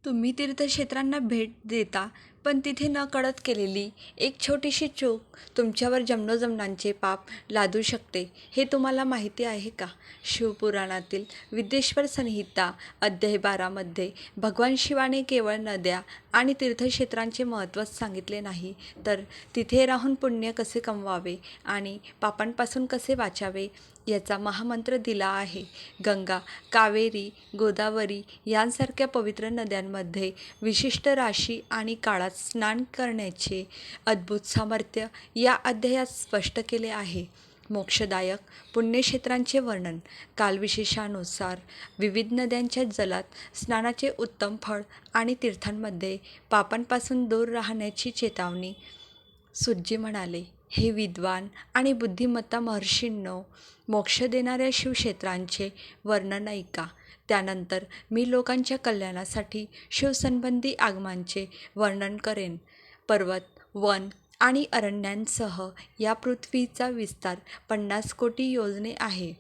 तुम्ही तीर्थक्षेत्रांना भेट देता, पण तिथे नकळत केलेली एक छोटीशी चूक तुमच्यावर जन्मोजन्मांचे पाप लादू शकते, हे तुम्हाला माहिती आहे का? शिवपुराणातील विद्येश्वर संहिता अध्याय 12 भगवान शिवाने केवळ नद्या आणि तीर्थक्षेत्रांचे महत्त्वच सांगितले नाही, तर तिथे राहून पुण्य कसे कमवावे आणि पापांपासून कसे वाचावे याचा महामंत्र दिला आहे. गंगा, कावेरी, गोदावरी यांसारख्या पवित्र नद्यांमध्ये विशिष्ट राशी आणि काळात स्नान करण्याचे अद्भुत सामर्थ्य या अध्यायात स्पष्ट केले आहे. मोक्षदायक पुण्यक्षेत्रांचे वर्णन. कालविशेषानुसार विविध नद्यांच्या जलात स्नानाचे उत्तम फळ आणि तीर्थांमध्ये पापांपासून दूर राहण्याची चेतावणी. सुज्जी म्हणाले, हे विद्वान आणि बुद्धिमत्ता महर्षींनो, मोक्ष देणाऱ्या शिवक्षेत्रांचे वर्णन ऐका. त्यानंतर मी लोकांच्या कल्याणासाठी शिवसंबंधी आगमांचे वर्णन करेन. पर्वत, वन आणि अरण्यांसह या पृथ्वीचा विस्तार 50 कोटी योजने आहे.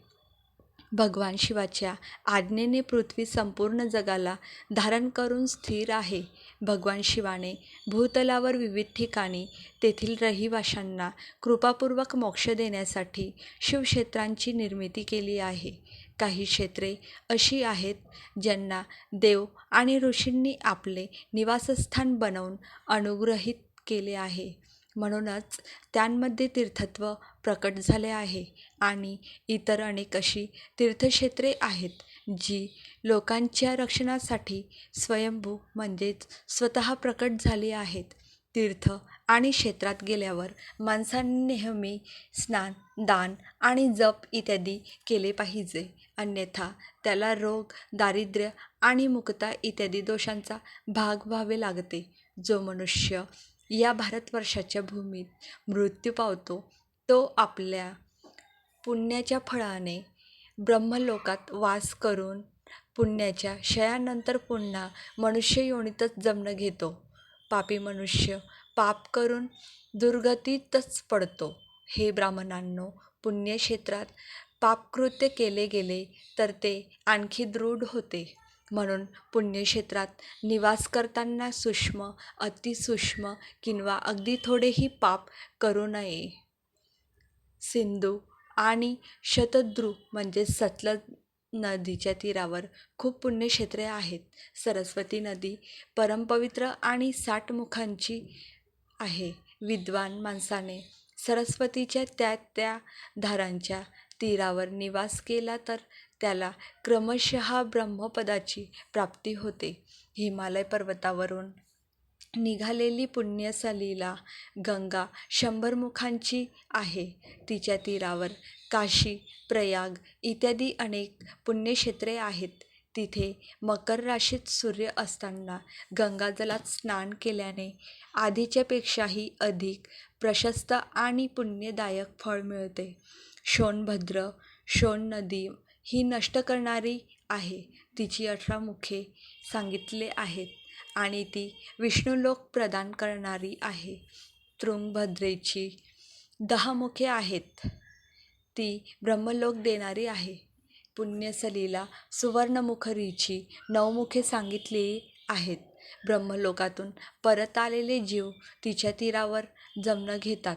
भगवान शिवाच्या आज्ञेने पृथ्वी संपूर्ण जगाला धारण करून स्थिर आहे. भगवान शिवाने भूतलावर विविध ठिकाणी तेथील रहिवाशांना कृपापूर्वक मोक्ष देण्यासाठी शिवक्षेत्रांची निर्मिती केली आहे. काही क्षेत्रे अशी आहेत ज्यांना देव आणि ऋषींनी आपले निवासस्थान बनवून अनुग्रहित केले आहे. म्हणूनच त्यांमध्ये तीर्थत्व प्रकट झाले आहे. आणि इतर अनेक अशी तीर्थक्षेत्रे आहेत जी लोकांच्या रक्षणासाठी स्वयंभू म्हणजेच स्वतः प्रकट झाली आहेत. तीर्थ आणि क्षेत्रात गेल्यावर माणसांनी नेहमी स्नान, दान आणि जप इत्यादी केले पाहिजे, अन्यथा त्याला रोग, दारिद्र्य आणि मुक्ता इत्यादी दोषांचा भाग व्हावे लागते. जो मनुष्य या भारतवर्षाच्या भूमीत मृत्यू पावतो तो आपल्या पुण्याच्या फळाने ब्रह्मलोकात वास करून पुण्याच्या क्षयानंतर पुन्हा मनुष्य योनीतच जन्म घेतो. पापी मनुष्य पाप करून दुर्गतीतच पडतो. हे ब्राह्मणांनो, पुण्यक्षेत्रात पापकृत्य केले गेले तर ते आणखी दृढ होते. म्हणून पुण्यक्षेत्रात निवास करताना सूक्ष्म, अतिसूक्ष्म किंवा अगदी थोडेही पाप करू नये. सिंधू आणि शतद्रू म्हणजे सतलज नदीच्या तीरावर खूप पुण्यक्षेत्रे आहेत. सरस्वती नदी परमपवित्र आणि 60 मुखांची आहे. विद्वान माणसाने सरस्वतीच्या त्या धारांच्या तीरावर निवास केला तर त्याला क्रमशः ब्रह्मपदाची प्राप्ती होते. हिमालय पर्वतावरून निघालेली पुण्यसलिला गंगा 100 मुखांची आहे. तिच्या तीरावर काशी, प्रयाग इत्यादी अनेक पुण्यक्षेत्रे आहेत. तिथे मकर राशीत सूर्य असताना गंगाजलात स्नान केल्याने आधीच्यापेक्षाही अधिक प्रशस्त आणि पुण्यदायक फळ मिळते. शोणभद्र शोण नदी ही नष्ट करणारी आहे. तिची 18 मुखे सांगितले आहेत आणि ती विष्णुलोक प्रदान करणारी आहे. तुंगभद्रेची 10 मुखे आहेत. ती ब्रह्मलोक देणारी आहे. पुण्यसलिला सुवर्णमुखरीची 9 मुखे सांगितली आहेत. ब्रह्मलोकातून परत आलेले जीव तिच्या तीरावर जन्म घेतात.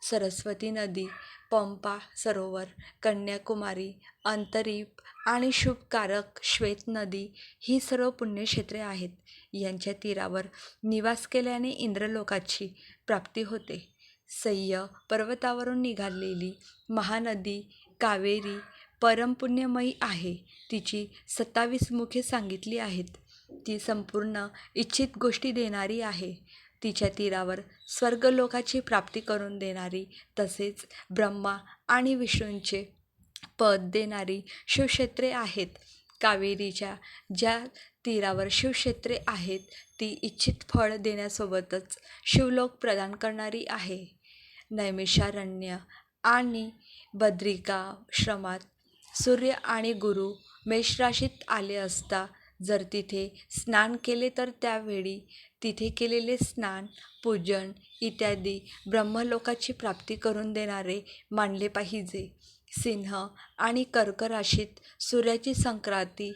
सरस्वती नदी, पंपा सरोवर, कन्याकुमारी, अंतरीप आणि शुभकारक श्वेत नदी ही सर्व पुण्यक्षेत्रे आहेत. यांच्या तीरावर निवास केल्याने इंद्रलोकाची प्राप्ती होते. सह्य पर्वतावरून निघालेली महानदी कावेरी परमपुण्यमयी आहे. तिची 27 मुखे सांगितली आहेत. ती संपूर्ण इच्छित गोष्टी देणारी आहे. तिच्या तीरावर स्वर्गलोकाची प्राप्ती करून देणारी तसेच ब्रह्मा आणि विष्णूंचे पद देणारी शिवक्षेत्रे आहेत. कावेरीच्या ज्या तीरावर शिवक्षेत्रे आहेत ती इच्छित फळ देण्यासोबतच शिवलोक प्रदान करणारी आहे. नैमिषारण्य आणि बद्रिकाश्रमात सूर्य आणि गुरु मेष राशीत आले असता जर तिथे स्नान केले तर त्यावेळी तिथे केलेले स्नान, पूजन इत्यादी ब्रह्मलोकाची प्राप्ती करून देणारे मानले पाहिजे. सिंह आणि कर्क राशीत सूर्याची संक्रांती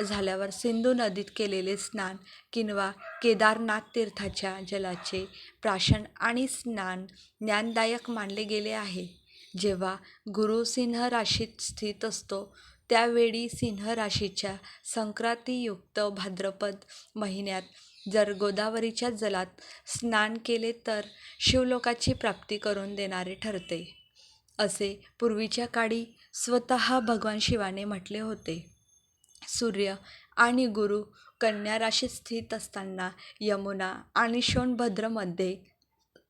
झाल्यावर सिंधू नदीत केलेले स्नान किंवा केदारनाथ तीर्थाच्या जलाचे प्राशन आणि स्नान ज्ञानदायक मानले गेले आहे. जेव्हा गुरु सिंह राशीत स्थित असतो त्यावेळी सिंह राशीच्या संक्रांतीयुक्त भाद्रपद महिन्यात जर गोदावरीच्या जलात स्नान केले तर शिवलोकाची प्राप्ती करून देणारे ठरते, असे पूर्वीच्या काळी स्वतः भगवान शिवाने म्हटले होते. सूर्य आणि गुरु कन्या राशीत स्थित असताना यमुना आणि सोनभद्रमध्ये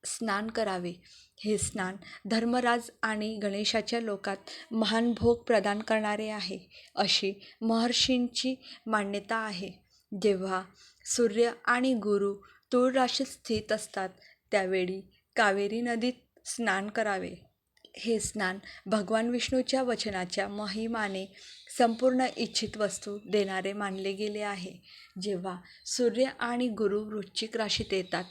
स्नान करावे. हे स्नान धर्मराज आणि गणेशाच्या लोकात महान भोग प्रदान करणारे आहे, अशी महर्षींची मान्यता आहे. जेव्हा सूर्य आणि गुरु तूळ राशीत स्थित असतात त्यावेळी कावेरी नदीत स्नान करावे. हे स्नान भगवान विष्णूच्या वचनाच्या महिमाने संपूर्ण इच्छित वस्तू देणारे मानले गेले आहे. जेव्हा सूर्य आणि गुरु वृश्चिक राशीत येतात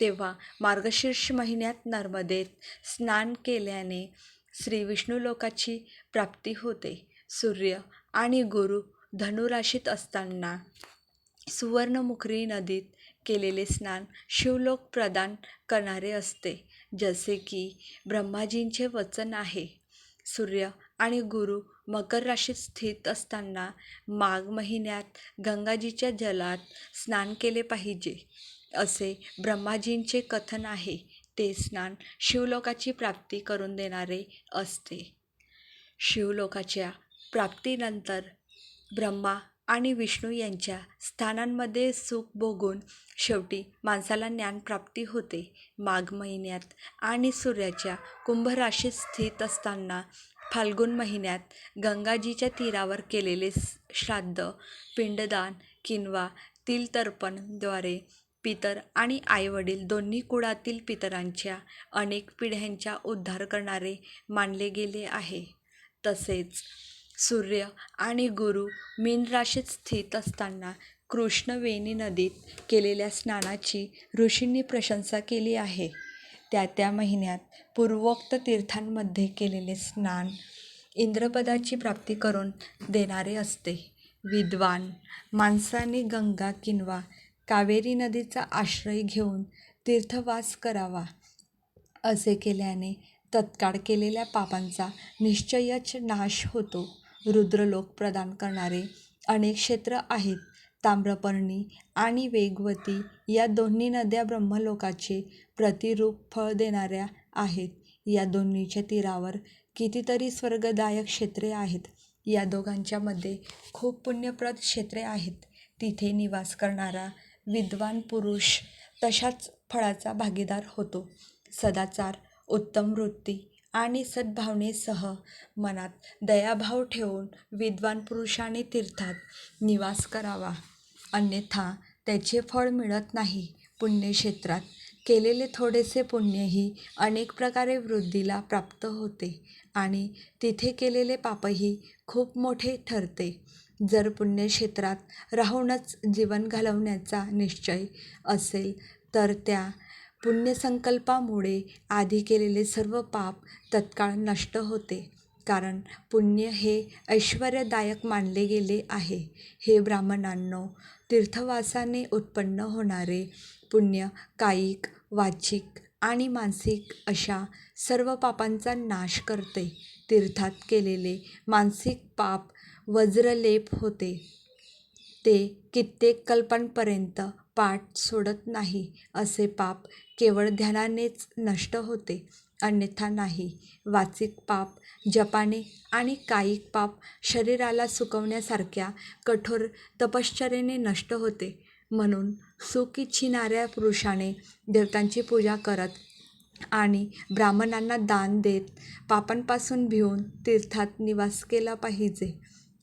तेव्हा मार्गशीर्ष महिन्यात नर्मदेत स्नान केल्याने श्री विष्णू लोकाची प्राप्ती होते. सूर्य आणि गुरु धनु राशीत असताना सुवर्णमुखी नदीत केलेले स्नान शिवलोक प्रदान करणारे असते, जसे की ब्रह्माजींचे वचन आहे. सूर्य आणि गुरु मकर राशीत स्थित असताना माघ महिन्यात गंगाजीच्या जलात स्नान केले पाहिजे, असे ब्रह्माजींचे कथन आहे. ते स्नान शिवलोकाची प्राप्ती करून देणारे असते. शिवलोकाच्या प्राप्तीनंतर ब्रह्मा आणि विष्णू यांच्या स्थानांमध्ये सुख भोगून शेवटी माणसाला ज्ञानप्राप्ती होते. माघ महिन्यात आणि सूर्याच्या कुंभ राशीत स्थित असताना फाल्गुन महिन्यात गंगाजीच्या तीरावर केलेले श्राद्ध, पिंडदान किंवा तिलतर्पणद्वारे पितर आणि आईवडील दोन्ही कुळातील पितरांच्या अनेक पिढ्यांचा उद्धार करणारे मानले गेले आहे. तसेच सूर्य आणि गुरु मीन राशीत स्थित असताना कृष्णवेणी नदीत केलेल्या स्नानाची ऋषींनी प्रशंसा केली आहे. त्या महिन्यात पूर्वोक्त तीर्थांमध्ये केलेले स्नान इंद्रपदाची प्राप्ती करून देणारे असते. विद्वान माणसाने गंगा किंवा कावेरी नदीचा आश्रय घेऊन तीर्थवास करावा. असे केल्याने तत्काळ केलेल्या पापांचा निश्चयच नाश होतो. रुद्रलोक प्रदान करणारे अनेक क्षेत्र आहेत. ताम्रपर्णी आणि वेगवती या दोन्ही नद्या ब्रह्मलोकाचे प्रतिरूप फळ देणाऱ्या आहेत. या दोन्हीच्या तीरावर कितीतरी स्वर्गदायक क्षेत्रे आहेत. या दोघांच्या मध्ये खूप पुण्यप्रद क्षेत्रे आहेत. तिथे निवास करणारा विद्वान पुरुष तशाच फळाचा भागीदार होतो. सदाचार, उत्तम वृत्ती आणि सद्भावनेसह मनात दयाभाव ठेवून विद्वान पुरुषाने तीर्थात निवास करावा, अन्यथा त्याचे फळ मिळत नाही. पुण्यक्षेत्रात केलेले थोडेसे पुण्यही अनेक प्रकारे वृद्धीला प्राप्त होते आणि तिथे केलेले पापही खूप मोठे ठरते. जर पुण्यक्षेत्रात राहूनच जीवन घालवण्याचा निश्चय असेल तर त्या पुण्यसंकल्पामुळे आधी केलेले सर्व पाप तत्काळ नष्ट होते, कारण पुण्य हे ऐश्वर्यदायक मानले गेले आहे. हे ब्राह्मणांनो, तीर्थवासाने उत्पन्न होणारे पुण्य कायिक, वाचिक आणि मानसिक अशा सर्व पापांचा नाश करते. तीर्थात केलेले मानसिक पाप वज्रलेप होते. ते कित्येक कल्पांपर्यंत पाठ सोडत नाही. असे पाप केवळ ध्यानानेच नष्ट होते, अन्यथा नाही. वाचिक पाप जपाने आणि कायिक पाप शरीराला सुकवण्यासारख्या कठोर तपश्चर्येने नष्ट होते. म्हणून सुख इच्छिणाऱ्या पुरुषाने देवतांची पूजा करत आणि ब्राह्मणांना दान देत पापांपासून भिवून तीर्थात निवास केला पाहिजे.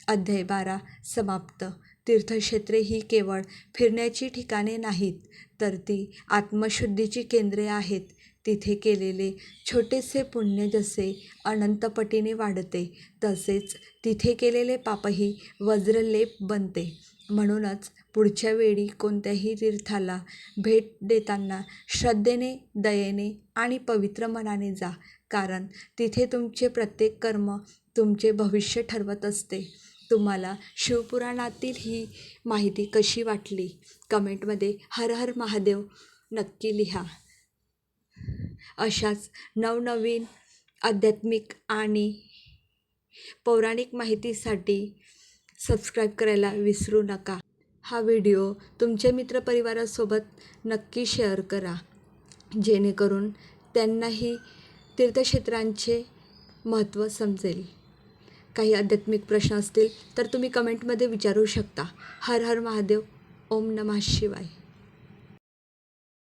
अध्याय 12 समाप्त. तीर्थक्षेत्रे ही केवळ फिरण्याची ठिकाणे नाहीत, तर ती आत्मशुद्धीची केंद्रे आहेत. तिथे केलेले छोटेसे पुण्य जसे अनंतपटीने वाढते, तसेच तिथे केलेले पापही वज्रलेप बनते. म्हणूनच पुढच्या वेळी कोणत्याही तीर्थाला भेट देताना श्रद्धेने, दयेने आणि पवित्र मनाने जा, कारण तिथे तुमचे प्रत्येक कर्म तुमचे भविष्य ठरवत असते. तुम्हाला शिवपुराणातील ही माहिती कशी वाटली कमेंटमध्ये हर हर महादेव नक्की लिहा. अशाच नवनवीन आध्यात्मिक आणि पौराणिक माहितीसाठी सबस्क्राईब करायला विसरू नका. हा व्हिडिओ तुमच्या मित्रपरिवारासोबत नक्की शेअर करा, जेणेकरून त्यांनाही तीर्थक्षेत्रांचे महत्त्व समजेल. काही आध्यात्मिक प्रश्न असतील तर तुम्ही कमेंटमध्ये विचारू शकता. हर हर महादेव. ओम नमः शिवाय.